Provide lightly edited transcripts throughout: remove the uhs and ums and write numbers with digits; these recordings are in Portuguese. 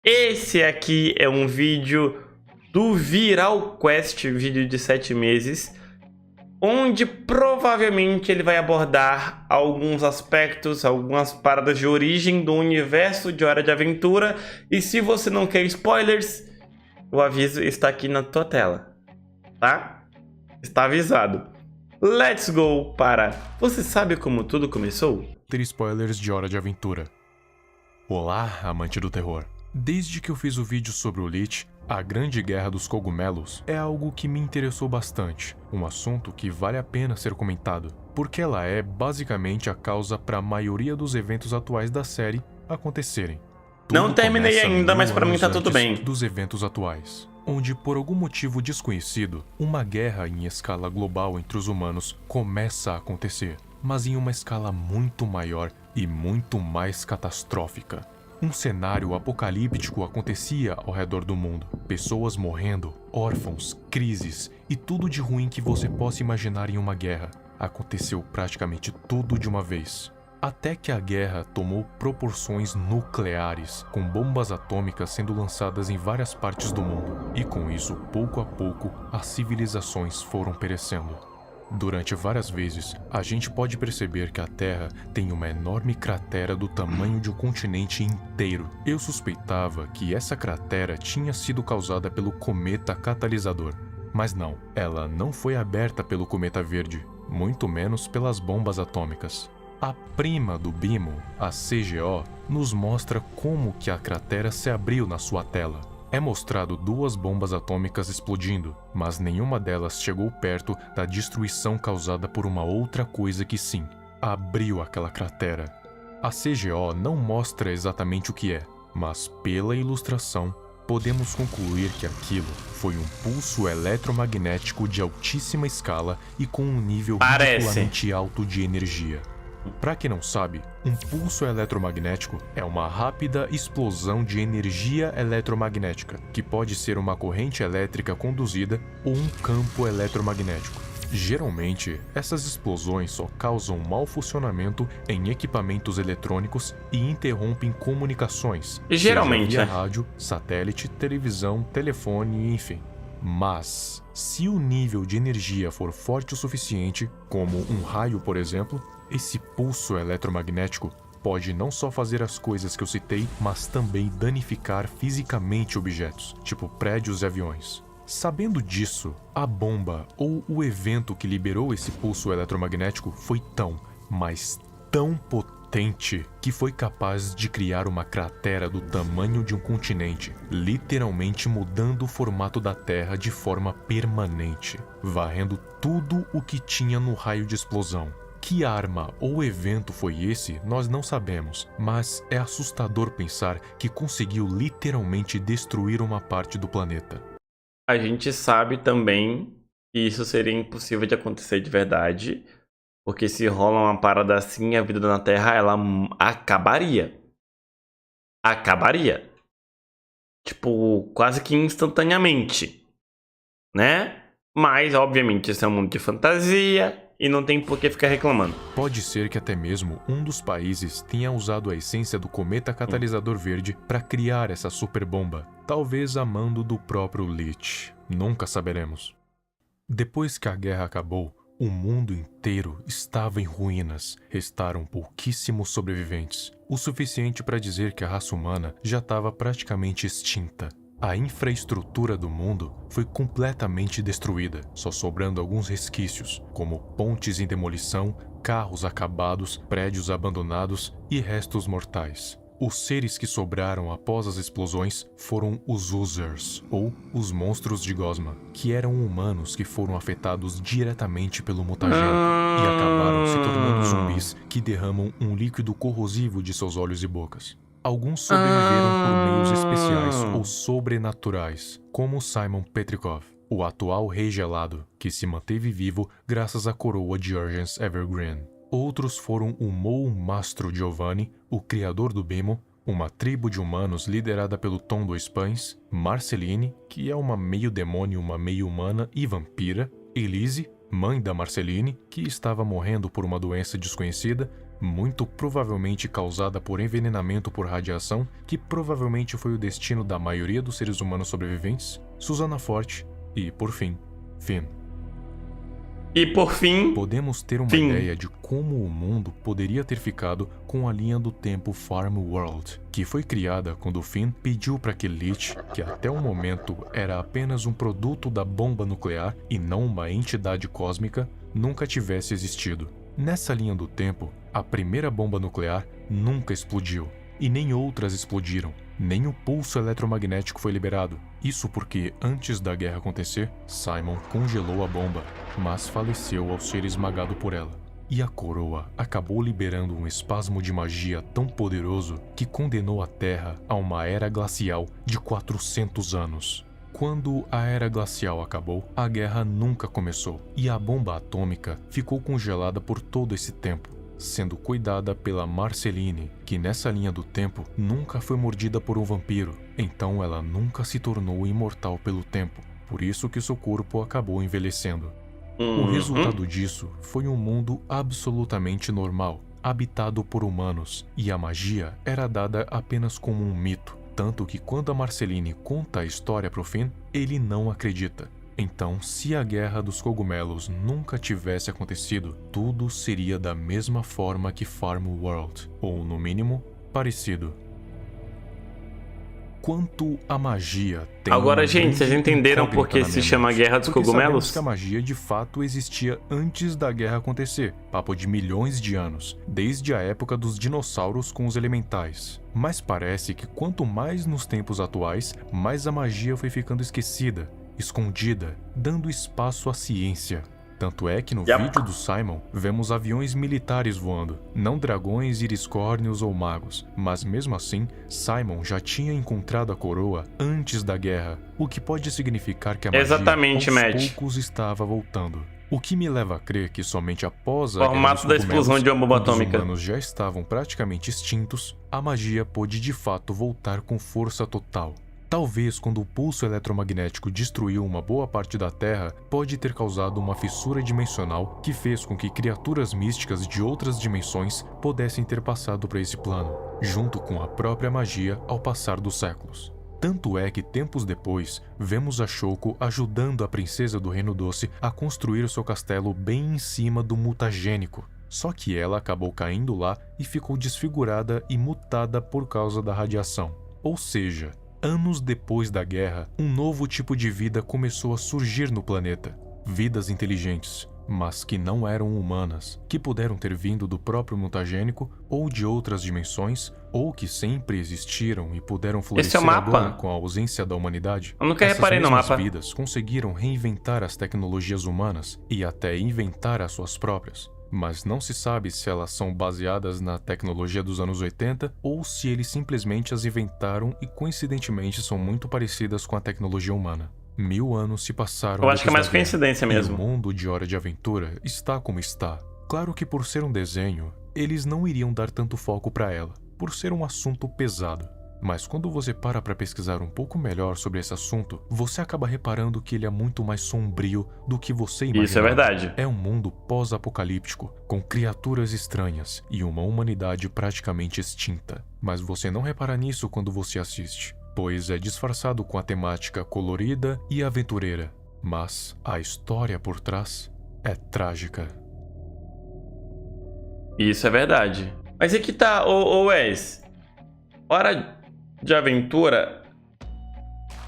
Esse aqui é um vídeo do Viral Quest, vídeo de 7 meses, onde provavelmente ele vai abordar alguns aspectos, algumas paradas de origem do universo de Hora de Aventura. E se você não quer spoilers, o aviso está aqui na tua tela, tá? Está avisado. Let's go para... Você sabe como tudo começou? Ter spoilers de Hora de Aventura. Olá, amante do terror. Desde que eu fiz o vídeo sobre o Lich, a Grande Guerra dos Cogumelos é algo que me interessou bastante, um assunto que vale a pena ser comentado, porque ela é basicamente a causa para a maioria dos eventos atuais da série acontecerem. Não terminei ainda, mas pra mim tá tudo bem. Dos eventos atuais, onde por algum motivo desconhecido, uma guerra em escala global entre os humanos começa a acontecer, mas em uma escala muito maior e muito mais catastrófica. Um cenário apocalíptico acontecia ao redor do mundo. Pessoas morrendo, órfãos, crises e tudo de ruim que você possa imaginar em uma guerra. Aconteceu praticamente tudo de uma vez. Até que a guerra tomou proporções nucleares, com bombas atômicas sendo lançadas em várias partes do mundo. E com isso, pouco a pouco, as civilizações foram perecendo. Durante várias vezes, a gente pode perceber que a Terra tem uma enorme cratera do tamanho de um continente inteiro. Eu suspeitava que essa cratera tinha sido causada pelo cometa catalisador. Mas não, ela não foi aberta pelo cometa verde, muito menos pelas bombas atômicas. A prima do BIMO, a CGO, nos mostra como que a cratera se abriu na sua tela. É mostrado duas bombas atômicas explodindo, mas nenhuma delas chegou perto da destruição causada por uma outra coisa que sim, abriu aquela cratera. A CGO não mostra exatamente o que é, mas pela ilustração, podemos concluir que aquilo foi um pulso eletromagnético de altíssima escala e com um nível ridiculamente alto de energia. Para quem não sabe, um pulso eletromagnético é uma rápida explosão de energia eletromagnética, que pode ser uma corrente elétrica conduzida ou um campo eletromagnético. Geralmente, essas explosões só causam mau funcionamento em equipamentos eletrônicos e interrompem comunicações, Geralmente, seja via rádio, satélite, televisão, telefone, enfim. Mas, se o nível de energia for forte o suficiente, como um raio, por exemplo, esse pulso eletromagnético pode não só fazer as coisas que eu citei, mas também danificar fisicamente objetos, tipo prédios e aviões. Sabendo disso, a bomba ou o evento que liberou esse pulso eletromagnético foi tão, mas tão potente que foi capaz de criar uma cratera do tamanho de um continente, literalmente mudando o formato da Terra de forma permanente, varrendo tudo o que tinha no raio de explosão. Que arma ou evento foi esse, nós não sabemos, mas é assustador pensar que conseguiu literalmente destruir uma parte do planeta. a gente sabe também que isso seria impossível de acontecer de verdade, porque se rola uma parada assim, a vida na Terra, ela acabaria. Acabaria. Tipo, quase que instantaneamente, né? Mas, obviamente, isso é um mundo de fantasia e não tem por que ficar reclamando. Pode ser que até mesmo um dos países tenha usado a essência do cometa catalisador verde para criar essa super bomba, talvez a mando do próprio Lich. Nunca saberemos. Depois que a guerra acabou, o mundo inteiro estava em ruínas. Restaram pouquíssimos sobreviventes, o suficiente para dizer que a raça humana já estava praticamente extinta. A infraestrutura do mundo foi completamente destruída, só sobrando alguns resquícios, como pontes em demolição, carros acabados, prédios abandonados e restos mortais. Os seres que sobraram após as explosões foram os Users, ou os monstros de Gosma, que eram humanos que foram afetados diretamente pelo mutagênico e acabaram se tornando zumbis que derramam um líquido corrosivo de seus olhos e bocas. Alguns sobreviveram por meios especiais ou sobrenaturais, como Simon Petrikov, o atual Rei Gelado, que se manteve vivo graças à coroa de Urgens Evergreen. Outros foram o Mou Mastro Giovanni, o criador do BIMO, uma tribo de humanos liderada pelo Tom Dois Pães, Marceline, que é uma meio demônio, uma meio humana e vampira, Elise, mãe da Marceline, que estava morrendo por uma doença desconhecida, muito provavelmente causada por envenenamento por radiação, que provavelmente foi o destino da maioria dos seres humanos sobreviventes, Susana Forte e, por fim, Finn. E por fim, podemos ter uma ideia de como o mundo poderia ter ficado com a linha do tempo Farm World, que foi criada quando Finn pediu para que Leech, que até o momento era apenas um produto da bomba nuclear e não uma entidade cósmica, nunca tivesse existido. Nessa linha do tempo, a primeira bomba nuclear nunca explodiu, e nem outras explodiram. Nem o pulso eletromagnético foi liberado. Isso porque, antes da guerra acontecer, Simon congelou a bomba, mas faleceu ao ser esmagado por ela. E a coroa acabou liberando um espasmo de magia tão poderoso que condenou a Terra a uma era glacial de 400 anos. Quando a era glacial acabou, a guerra nunca começou, e a bomba atômica ficou congelada por todo esse tempo, sendo cuidada pela Marceline, que nessa linha do tempo nunca foi mordida por um vampiro, então ela nunca se tornou imortal pelo tempo, por isso que seu corpo acabou envelhecendo. O resultado disso foi um mundo absolutamente normal, habitado por humanos, e a magia era dada apenas como um mito, tanto que quando a Marceline conta a história pro Finn, ele não acredita. Então, se a Guerra dos Cogumelos nunca tivesse acontecido, tudo seria da mesma forma que Farm World, ou no mínimo, parecido. Quanto a magia tem agora, gente, vocês entenderam por que se chama Guerra dos Cogumelos? Que a magia de fato existia antes da guerra acontecer, papo de milhões de anos, desde a época dos dinossauros com os elementais. Mas parece que quanto mais nos tempos atuais, mais a magia foi ficando esquecida, escondida, dando espaço à ciência. Tanto é que no vídeo do Simon, vemos aviões militares voando, não dragões, iriscórnios ou magos, mas mesmo assim, Simon já tinha encontrado a coroa antes da guerra, o que pode significar que a magia aos poucos estava voltando. O que me leva a crer que somente após a formato da explosão de uma bomba atômica, quando os humanos já estavam praticamente extintos, a magia pôde de fato voltar com força total. Talvez quando o pulso eletromagnético destruiu uma boa parte da Terra, pode ter causado uma fissura dimensional que fez com que criaturas místicas de outras dimensões pudessem ter passado para esse plano, junto com a própria magia ao passar dos séculos. Tanto é que tempos depois, vemos a Shoko ajudando a princesa do Reino Doce a construir seu castelo bem em cima do mutagênico. Só que ela acabou caindo lá e ficou desfigurada e mutada por causa da radiação. Ou seja, anos depois da guerra, um novo tipo de vida começou a surgir no planeta. Vidas inteligentes, mas que não eram humanas, que puderam ter vindo do próprio mutagênico ou de outras dimensões, ou que sempre existiram e puderam florescer agora com a ausência da humanidade. Eu nunca reparei no mapa. Essas vidas conseguiram reinventar as tecnologias humanas e até inventar as suas próprias. Mas não se sabe se elas são baseadas na tecnologia dos anos 80 ou se eles simplesmente as inventaram e coincidentemente são muito parecidas com a tecnologia humana. 1000 anos se passaram. Eu acho que é mais coincidência mesmo. E o mundo de Hora de Aventura está como está. Claro que por ser um desenho, eles não iriam dar tanto foco para ela, por ser um assunto pesado. Mas quando você para pesquisar um pouco melhor sobre esse assunto, você acaba reparando que ele é muito mais sombrio do que você imaginava. Isso é verdade. É um mundo pós-apocalíptico, com criaturas estranhas e uma humanidade praticamente extinta. Mas você não repara nisso quando você assiste, pois é disfarçado com a temática colorida e aventureira. Mas a história por trás é trágica. Isso é verdade. Mas é que tá, ô Wes, Hora de Aventura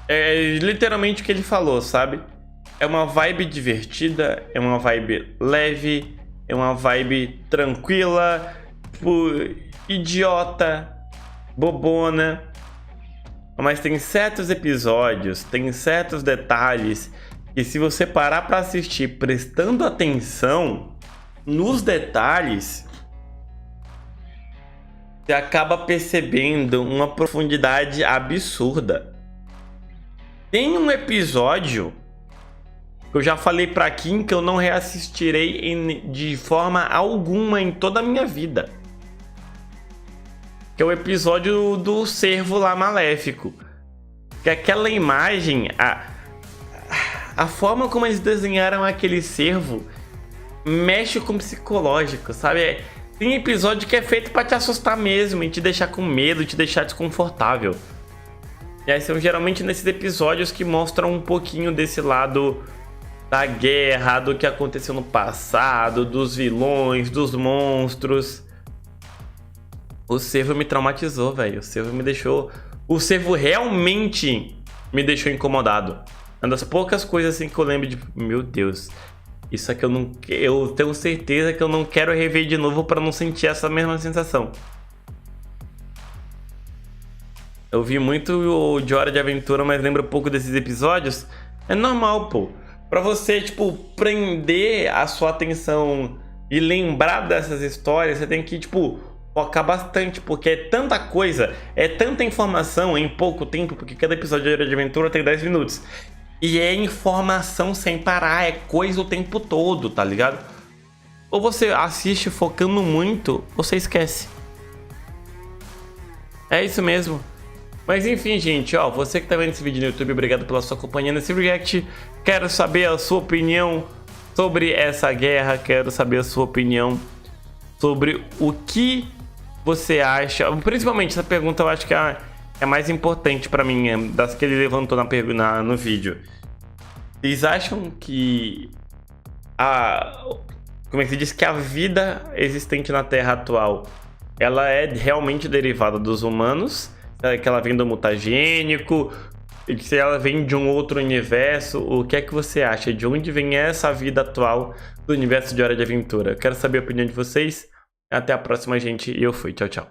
é literalmente o que ele falou, sabe? É uma vibe divertida, é uma vibe leve, é uma vibe tranquila, tipo, idiota, bobona. Mas tem certos episódios, tem certos detalhes que se você parar pra assistir prestando atenção nos detalhes, você acaba percebendo uma profundidade absurda. Tem um episódio que eu já falei pra Kim que eu não reassistirei de forma alguma em toda a minha vida. Que é o episódio do cervo lá maléfico. Que aquela imagem, a forma como eles desenharam aquele cervo mexe com o psicológico, sabe? Tem episódio que é feito pra te assustar mesmo e te deixar com medo, te deixar desconfortável. E aí são geralmente nesses episódios que mostram um pouquinho desse lado da guerra, do que aconteceu no passado, dos vilões, dos monstros. O cervo me traumatizou, velho. O cervo me deixou... O cervo realmente me deixou incomodado. Uma das poucas coisas assim que eu lembro de... Meu Deus. Isso aqui eu tenho certeza que eu não quero rever de novo pra não sentir essa mesma sensação. Eu vi muito o de Hora de Aventura, mas lembro pouco desses episódios. É normal, pô. Pra você, tipo, prender a sua atenção e lembrar dessas histórias, você tem que, tipo, focar bastante, porque é tanta coisa, é tanta informação em pouco tempo, porque cada episódio de Hora de Aventura tem 10 minutos. E é informação sem parar, é coisa o tempo todo, tá ligado? Ou você assiste focando muito, ou você esquece. É isso mesmo. Mas enfim, gente, ó, você que tá vendo esse vídeo no YouTube, obrigado pela sua companhia nesse react. Quero saber a sua opinião sobre essa guerra, quero saber a sua opinião sobre o que você acha. Principalmente essa pergunta eu acho que é mais importante pra mim, das que ele levantou no vídeo. Vocês acham que como é que se diz, que a vida existente na Terra atual, ela é realmente derivada dos humanos? Que ela vem do mutagênico, se ela vem de um outro universo? O que é que você acha? De onde vem essa vida atual do universo de Hora de Aventura? Eu quero saber a opinião de vocês. Até a próxima, gente. E eu fui. Tchau, tchau.